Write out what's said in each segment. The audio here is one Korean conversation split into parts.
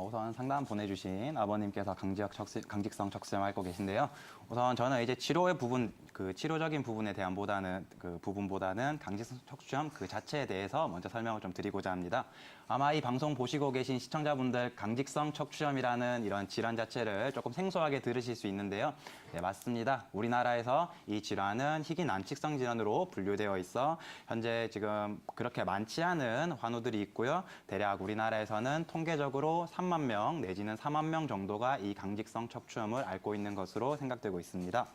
우선 상담 보내주신 아버님께서 강직성 척수염 앓고 계신데요. 우선 저는 이제 치료의 부분, 치료적인 부분에 대한 부분보다는 강직성 척수염 그 자체에 대해서 먼저 설명을 좀 드리고자 합니다. 아마 이 방송 보시고 계신 시청자분들 강직성 척수염이라는 이런 질환 자체를 조금 생소하게 들으실 수 있는데요. 네, 맞습니다. 우리나라에서 이 질환은 희귀 난치성 질환으로 분류되어 있어 현재 지금 그렇게 많지 않은 환우들이 있고요. 대략 우리나라에서는 통계적으로 3만 명 내지는 4만 명 정도가 이 강직성 척추염을 앓고 있는 것으로 생각되고 있습니다.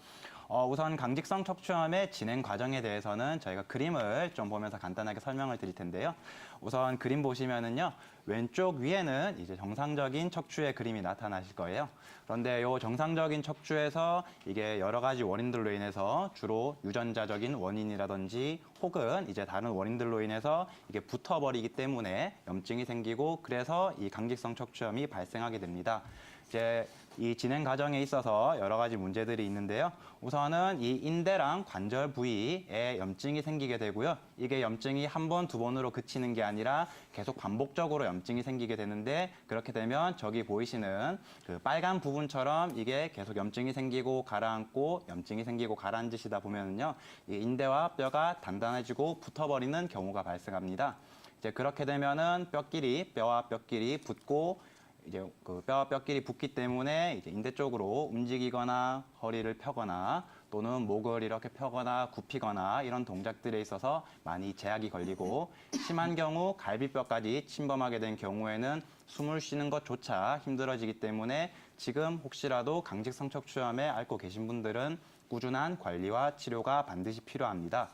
우선 강직성 척추염의 진행 과정에 대해서는 저희가 그림을 좀 보면서 간단하게 설명을 드릴 텐데요. 우선 그림 보시면은요, 왼쪽 위에는 이제 정상적인 척추의 그림이 나타나실 거예요. 그런데 이 정상적인 척추에서 이게 여러 가지 원인들로 인해서 주로 유전자적인 원인이라든지 혹은 이제 다른 원인들로 인해서 이게 붙어버리기 때문에 염증이 생기고 그래서 이 강직성 척추염이 발생하게 됩니다. 이제 이 진행 과정에 있어서 여러 가지 문제들이 있는데요. 우선은 이 인대랑 관절 부위에 염증이 생기게 되고요. 이게 염증이 한 번, 두 번으로 그치는 게 아니라 계속 반복적으로 염증이 생기게 되는데 그렇게 되면 저기 보이시는 그 빨간 부분처럼 이게 계속 염증이 생기고 가라앉고 염증이 생기고 가라앉으시다 보면은요. 이 인대와 뼈가 단단해지고 붙어버리는 경우가 발생합니다. 이제 그렇게 되면은 뼈와 뼈끼리 붙고 이제 그 뼈와 뼈끼리 붙기 때문에 이제 인대 쪽으로 움직이거나 허리를 펴거나 또는 목을 이렇게 펴거나 굽히거나 이런 동작들에 있어서 많이 제약이 걸리고 심한 경우 갈비뼈까지 침범하게 된 경우에는 숨을 쉬는 것조차 힘들어지기 때문에 지금 혹시라도 강직성 척추염에 앓고 계신 분들은 꾸준한 관리와 치료가 반드시 필요합니다.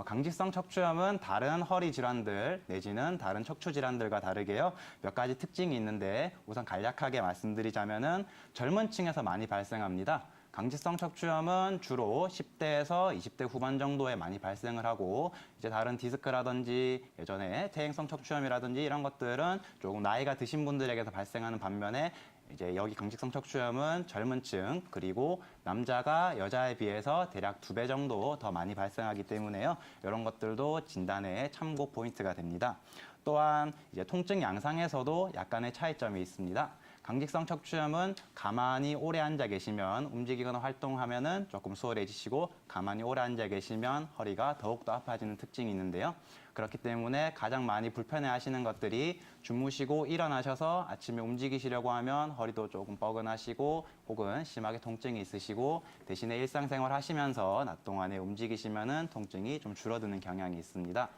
강직성 척추염은 다른 허리 질환들 내지는 다른 척추 질환들과 다르게요. 몇 가지 특징이 있는데 우선 간략하게 말씀드리자면은 젊은 층에서 많이 발생합니다. 강직성 척추염은 주로 10대에서 20대 후반 정도에 많이 발생을 하고 이제 다른 디스크라든지 예전에 퇴행성 척추염이라든지 이런 것들은 조금 나이가 드신 분들에게서 발생하는 반면에 이제 여기 강직성 척추염은 젊은 층 그리고 남자가 여자에 비해서 대략 2배 정도 더 많이 발생하기 때문에요. 이런 것들도 진단의 참고 포인트가 됩니다. 또한 이제 통증 양상에서도 약간의 차이점이 있습니다. 강직성 척추염은 가만히 오래 앉아 계시면 움직이거나 활동하면은 조금 수월해지시고 가만히 오래 앉아 계시면 허리가 더욱더 아파지는 특징이 있는데요. 그렇기 때문에 가장 많이 불편해 하시는 것들이 주무시고 일어나셔서 아침에 움직이시려고 하면 허리도 조금 뻐근하시고 혹은 심하게 통증이 있으시고 대신에 일상생활 하시면서 낮 동안에 움직이시면은 통증이 좀 줄어드는 경향이 있습니다.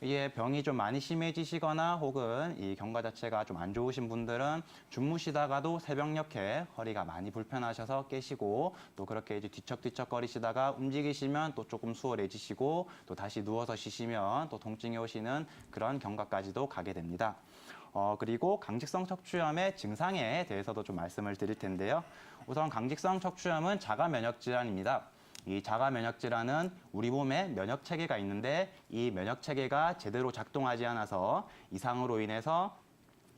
이게 병이 좀 많이 심해지시거나 혹은 이 경과 자체가 좀 안 좋으신 분들은 주무시다가도 새벽녘에 허리가 많이 불편하셔서 깨시고 또 그렇게 이제 뒤척뒤척 거리시다가 움직이시면 또 조금 수월해지시고 또 다시 누워서 쉬시면 또 통증이 오시는 그런 경과까지도 가게 됩니다. 그리고 강직성 척추염의 증상에 대해서도 좀 말씀을 드릴 텐데요. 우선 강직성 척추염은 자가 면역 질환입니다. 이 자가 면역 질환은 우리 몸에 면역 체계가 있는데 이 면역 체계가 제대로 작동하지 않아서 이상으로 인해서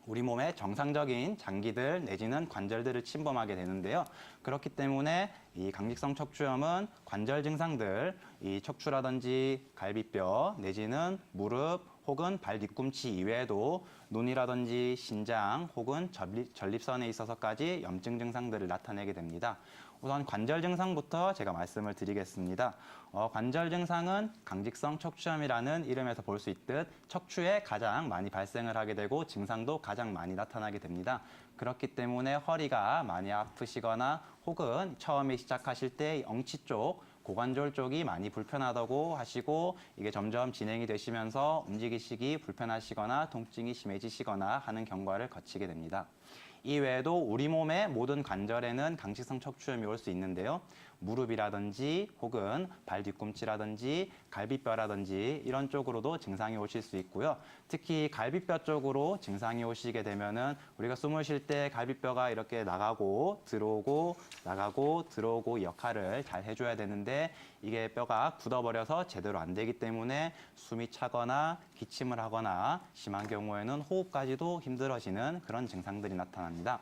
우리 몸의 정상적인 장기들 내지는 관절들을 침범하게 되는데요. 그렇기 때문에 이 강직성 척추염은 관절 증상들, 이 척추라든지 갈비뼈 내지는 무릎 혹은 발 뒤꿈치 이외에도 눈이라든지 신장 혹은 전립선에 있어서까지 염증 증상들을 나타내게 됩니다. 우선 관절 증상부터 제가 말씀을 드리겠습니다. 관절 증상은 강직성 척추염이라는 이름에서 볼 수 있듯 척추에 가장 많이 발생을 하게 되고 증상도 가장 많이 나타나게 됩니다. 그렇기 때문에 허리가 많이 아프시거나 혹은 처음에 시작하실 때 엉치 쪽 고관절 쪽이 많이 불편하다고 하시고 이게 점점 진행이 되시면서 움직이시기 불편하시거나 통증이 심해지시거나 하는 경과를 거치게 됩니다. 이외에도 우리 몸의 모든 관절에는 강직성 척추염이 올 수 있는데요. 무릎이라든지 혹은 발 뒤꿈치라든지 갈비뼈라든지 이런 쪽으로도 증상이 오실 수 있고요. 특히 갈비뼈 쪽으로 증상이 오시게 되면은 우리가 숨을 쉴 때 갈비뼈가 이렇게 나가고 들어오고 나가고 들어오고 역할을 잘 해줘야 되는데 이게 뼈가 굳어버려서 제대로 안 되기 때문에 숨이 차거나 기침을 하거나 심한 경우에는 호흡까지도 힘들어지는 그런 증상들이 나타납니다.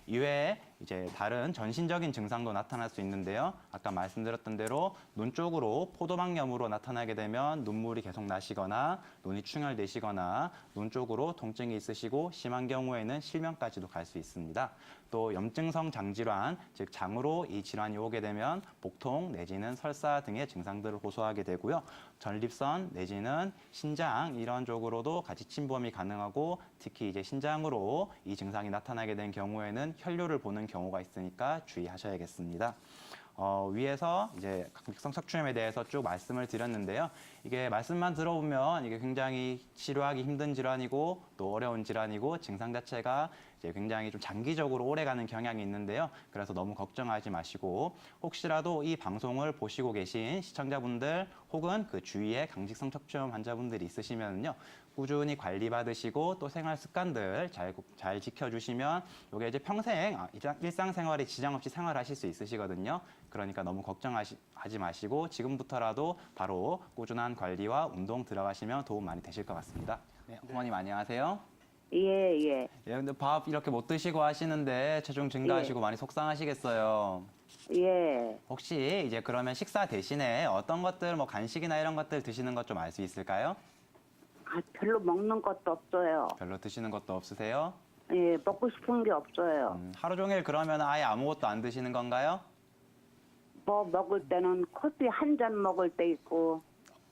이외에 이제 다른 전신적인 증상도 나타날 수 있는데요. 아까 말씀드렸던 대로 눈 쪽으로 포도막염으로 나타나게 되면 눈물이 계속 나시거나 눈이 충혈되시거나 눈 쪽으로 통증이 있으시고 심한 경우에는 실명까지도 갈 수 있습니다. 또 염증성 장질환, 즉 장으로 이 질환이 오게 되면 복통 내지는 설사 등의 증상들을 호소하게 되고요. 전립선 내지는 신장 이런 쪽으로도 같이 침범이 가능하고 특히 이제 신장으로 이 증상이 나타나게 된 경우에는 혈뇨를 보는 경우가 있으니까 주의하셔야겠습니다. 위에서 이제 강직성 척추염에 대해서 쭉 말씀을 드렸는데요. 이게 말씀만 들어보면 이게 굉장히 치료하기 힘든 질환이고 또 어려운 질환이고 증상 자체가 이제 굉장히 좀 장기적으로 오래가는 경향이 있는데요. 그래서 너무 걱정하지 마시고 혹시라도 이 방송을 보시고 계신 시청자분들 혹은 그 주위에 강직성 척추염 환자분들이 있으시면요. 꾸준히 관리받으시고 또 생활 습관들 잘 지켜주시면 이게 이제 평생 일상생활에 지장 없이 생활하실 수 있으시거든요. 그러니까 너무 걱정하지 마시고 지금부터라도 바로 꾸준한 관리와 운동 들어가시면 도움 많이 되실 것 같습니다. 네, 어머님 안녕하세요. 예, 예, 예, 근데 밥 이렇게 못 드시고 하시는데 체중 증가하시고 많이 속상하시겠어요. 예. 혹시 이제 그러면 식사 대신에 어떤 것들, 뭐 간식이나 이런 것들 드시는 것 좀 알 수 있을까요? 아, 별로 먹는 것도 없어요. 별로 드시는 것도 없으세요? 예, 먹고 싶은 게 없어요. 하루 종일 그러면 아예 아무것도 안 드시는 건가요? 뭐 먹을 때는 커피 한 잔 먹을 때 있고,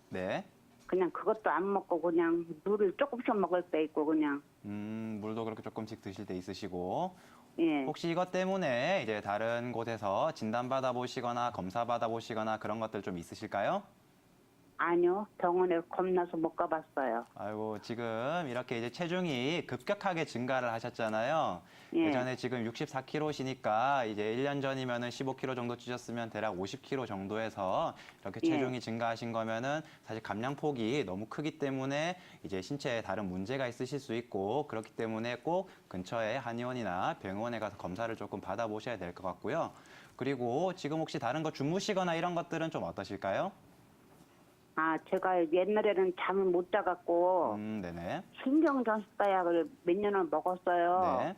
네. 그냥 그것도 안 먹고 그냥 물을 조금씩 먹을 때 있고, 그냥. 물도 그렇게 조금씩 드실 때 있으시고 예. 혹시 이것 때문에 이제 다른 곳에서 진단받아 보시거나 검사 받아 보시거나 그런 것들 좀 있으실까요? 아니요, 병원에 겁나서 못 가봤어요. 아이고, 지금 이렇게 이제 체중이 급격하게 증가를 하셨잖아요. 예. 예전에 지금 64kg시니까 이제 1년 전이면은 15kg 정도 찌셨으면 대략 50kg 정도에서 이렇게 예. 체중이 증가하신 거면은 사실 감량폭이 너무 크기 때문에 이제 신체에 다른 문제가 있으실 수 있고 그렇기 때문에 꼭 근처에 한의원이나 병원에 가서 검사를 조금 받아보셔야 될 것 같고요. 그리고 지금 혹시 다른 거 주무시거나 이런 것들은 좀 어떠실까요? 아, 제가 옛날에는 잠을 못 자갖고, 네네. 신경전파 약을 몇 년을 먹었어요. 네.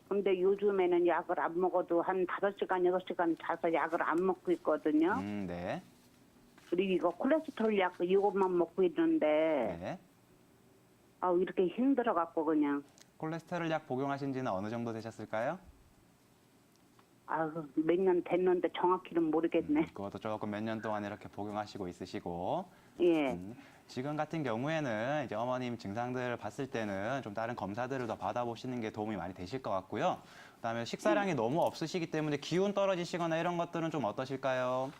근데 요즘에는 약을 안 먹어도 한 5시간, 6시간 자서 약을 안 먹고 있거든요. 네. 그리고 이거 콜레스테롤 약 이것만 먹고 있는데 네. 아 이렇게 힘들어 갖고 그냥 콜레스테롤 약 복용하신 지는 어느 정도 되셨을까요? 몇 년 됐는데 정확히는 모르겠네. 그것도 조금 몇 년 동안 이렇게 복용하시고 있으시고 예, 지금 같은 경우에는 이제 어머님 증상들을 봤을 때는 좀 다른 검사들을 더 받아보시는 게 도움이 많이 되실 것 같고요. 그다음에 식사량이 너무 없으시기 때문에 기운 떨어지시거나 이런 것들은 좀 어떠실까요?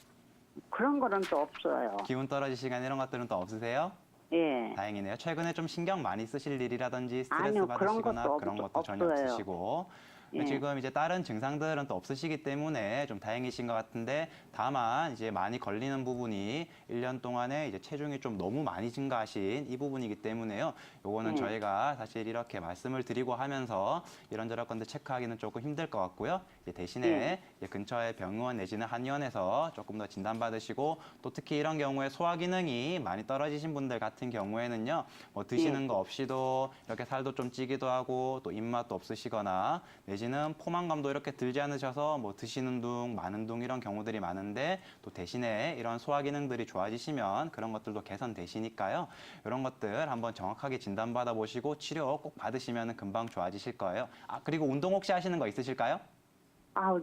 그런 거는 또 없어요. 기운 떨어지시거나 이런 것들은 또 없으세요? 예, 다행이네요. 최근에 좀 신경 많이 쓰실 일이라든지 스트레스 아니요, 그런 받으시거나 것도 그런 것도 전혀 없어요. 없으시고 예. 지금 이제 다른 증상들은 또 없으시기 때문에 좀 다행이신 것 같은데 다만 이제 많이 걸리는 부분이 1년 동안에 이제 체중이 좀 너무 많이 증가하신 이 부분이기 때문에요. 요거는 저희가 사실 이렇게 말씀을 드리고 하면서 이런저런 건데 체크하기는 조금 힘들 것 같고요. 이제 대신에 이제 근처에 병원 내지는 한의원에서 조금 더 진단받으시고 또 특히 이런 경우에 소화 기능이 많이 떨어지신 분들 같은 경우에는요. 뭐 드시는 거 없이도 이렇게 살도 좀 찌기도 하고 또 입맛도 없으시거나 내지는 포만감도 이렇게 들지 않으셔서 뭐 드시는 둥, 마는 둥 이런 경우들이 많은데 또 대신에 이런 소화 기능들이 좋아지시면 그런 것들도 개선되시니까요. 이런 것들 한번 정확하게 진단받아 보시고 치료 꼭 받으시면 금방 좋아지실 거예요. 아, 그리고 운동 혹시 하시는 거 있으실까요?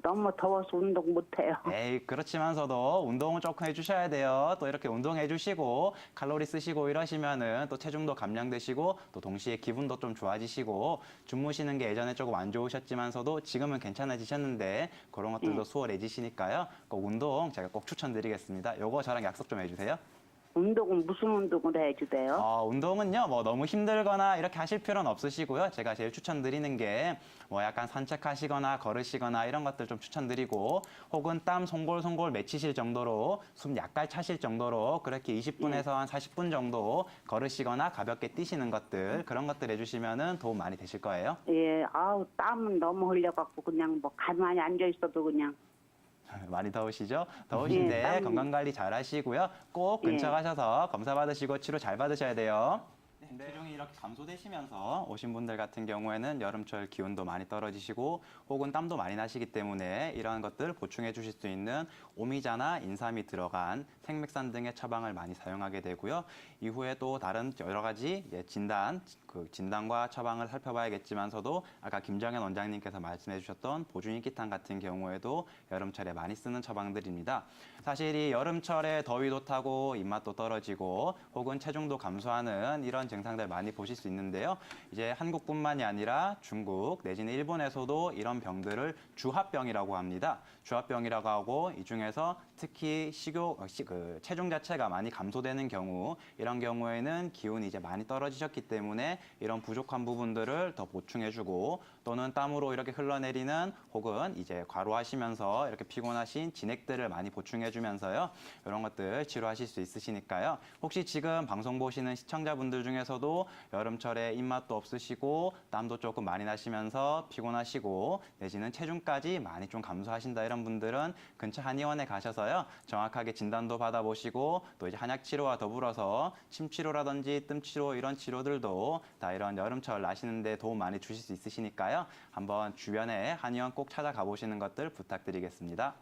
너무 더워서 운동 못 해요. 에이, 그렇지만서도 운동은 조금 해주셔야 돼요. 또 이렇게 운동해 주시고 칼로리 쓰시고 이러시면은 또 체중도 감량되시고 또 동시에 기분도 좀 좋아지시고 주무시는 게 예전에 조금 안 좋으셨지만서도 지금은 괜찮아지셨는데 그런 것들도 수월해지시니까요. 꼭 운동 제가 꼭 추천드리겠습니다. 요거 저랑 약속 좀 해주세요. 운동은 무슨 운동을 해주대요? 운동은요, 뭐 너무 힘들거나 이렇게 하실 필요는 없으시고요. 제가 제일 추천드리는 게 뭐 약간 산책하시거나 걸으시거나 이런 것들 좀 추천드리고 혹은 땀 송골송골 맺히실 정도로 숨 약간 차실 정도로 그렇게 20분에서 한 40분 정도 걸으시거나 가볍게 뛰시는 것들 그런 것들 해주시면은 도움 많이 되실 거예요. 예, 땀은 너무 흘려갖고 그냥 뭐 가만히 앉아 있어도 그냥 많이 더우시죠? 더우신데 땀. 건강관리 잘 하시고요. 꼭 근처 예. 가셔서 검사 받으시고 치료 잘 받으셔야 돼요. 체중이 이렇게 감소되시면서 오신 분들 같은 경우에는 여름철 기온도 많이 떨어지시고 혹은 땀도 많이 나시기 때문에 이러한 것들 보충해 주실 수 있는 오미자나 인삼이 들어간 생맥산 등의 처방을 많이 사용하게 되고요. 이후에 또 다른 여러 가지 진단과 처방을 살펴봐야겠지만서도 아까 김정현 원장님께서 말씀해 주셨던 보중인기탕 같은 경우에도 여름철에 많이 쓰는 처방들입니다. 사실 이 여름철에 더위도 타고 입맛도 떨어지고 혹은 체중도 감소하는 이런 증상들 많이 보실 수 있는데요. 이제 한국뿐만이 아니라 중국 내지는 일본에서도 이런 병들을 주합병이라고 합니다. 주합병이라고 하고 이 중에서 특히 체중 자체가 많이 감소되는 경우 이런 경우에는 기운이 이제 많이 떨어지셨기 때문에 이런 부족한 부분들을 더 보충해주고 또는 땀으로 이렇게 흘러내리는 혹은 이제 과로하시면서 이렇게 피곤하신 진액들을 많이 보충해주면서요. 이런 것들 치료하실 수 있으시니까요. 혹시 지금 방송 보시는 시청자분들 중에서도 여름철에 입맛도 없으시고 땀도 조금 많이 나시면서 피곤하시고 내지는 체중까지 많이 좀 감소하신다 이런 분들은 근처 한의원에 가셔서요. 정확하게 진단도 받아보시고 또 이제 한약 치료와 더불어서 침 치료라든지 뜸 치료 이런 치료들도 다 이런 여름철 나시는데 도움 많이 주실 수 있으시니까요. 한번 주변에 한의원 꼭 찾아가 보시는 것들 부탁드리겠습니다.